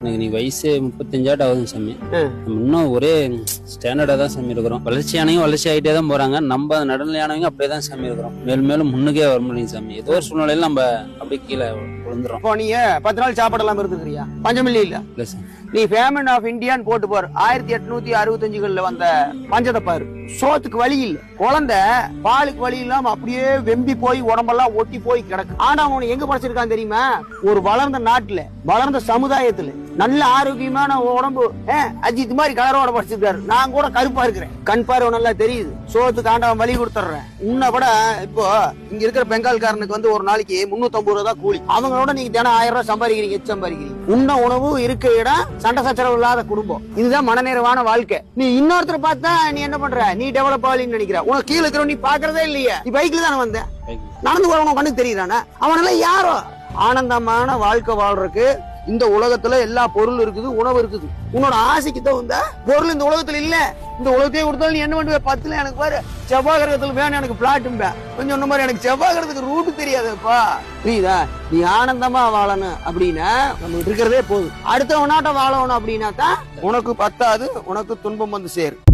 எனக்கு நீ வயசு 35 ஆகுதுங்க சாமி. நம்ம இன்னும் ஒரே ஸ்டாண்டர்டா தான் சாமி இருக்கிறோம். வளர்ச்சியானவங்க வளர்ச்சி ஆகிட்டே தான் போறாங்க. நம்ம நடுநிலையானவங்க அப்படியே தான் சாமி இருக்கிறோம். மேலும் மேலும் முன்னுக்கே வர முடியும் சாமி. ஏதோ ஒரு சூழ்நிலையில நம்ம அப்படியே கீழே விழுந்துரும். இப்போ நீங்க 10 நாள் சாப்பாடு எல்லாம் இருந்துக்கிறியா? பஞ்சமில்லி இல்ல இல்ல சார். நீ ஃபேமன் ஆஃப் இந்தியான்னு போட்டு பாரு. 1865 வந்த பஞ்சத்தை பாரு. சோத்துக்கு வழி இல்ல, குழந்தை பாலுக்கு வழி இல்லாம அப்படியே வெம்பி போய் உடம்பெல்லாம் ஒட்டி போய் கிடக்கு. ஆனா அவனை எங்க படிச்சிருக்கான் தெரியுமா? ஒரு வளர்ந்த நாட்டுல, வளர்ந்த சமுதாயத்துல நல்ல ஆரோக்கியமான உடம்பு அஜித் மாதிரி கலரோட படிச்சிருக்காரு. நான் கூட கருப்பா இருக்கிறேன், கண் பார்வை நல்லா தெரியுது. சோத்துக்கு ஆண்டவன் வழி கொடுத்துறேன். உன்னை கூட இப்போ இங்க இருக்கிற பெங்கால்காரனுக்கு வந்து ஒரு நாளைக்கு 350 ரூபா தான் கூலி. அவங்களோட நீங்க தினம் 1000 ரூபாய் சம்பாதிக்கிறீங்க, சம்பாதிக்கிறீங்க. உண்ண உணவு இருக்க இடம், சண்டை சச்சரவு இல்லாத குடும்பம். இதுதான் மனநிறைவான வாழ்க்கை. நீ இன்னொருத்தரை பார்த்தா நீ என்ன பண்ற? நீ டெவலப் ஆகலன்னு நினைக்கிற. உனக்கு கீழே இருக்கிற நீ பாக்குறதே இல்லையே. நீ பைக்ல தானே வந்த, நடந்து போறவங்க கண்ணுக்கு தெரியுறானே. அவனெல்லாம் யாரோ ஆனந்தமான வாழ்க்கை வாழ்றதுக்கு இந்த உலகத்துல எல்லா பொருள் இருக்குது, உணவு இருக்குது. உன்னோட ஆசைக்கு தகுந்த பொருள் இந்த உலகத்துல இல்ல. இந்த உலகத்தையே கொடுத்தாலும் நீ என்ன பண்ணுவ? 10ல எனக்கு பாரு செவ்வாய் கிரகத்துல வேணும் எனக்கு பிளாட்டும்பே. கொஞ்சம் சொன்ன மாதிரி எனக்கு செவ்வாய் கிரகத்துக்கு ரூட்டு தெரியாதுப்பா. புரியுதா? நீ ஆனந்தமா வாழணும் அப்படின்னா நம்ம இருக்கிறதே போதும். அடுத்த நாட்டம் வாழணும் அப்படின்னா தான் உனக்கு பத்தாது, உனக்கு துன்பம் வந்து சேரும்.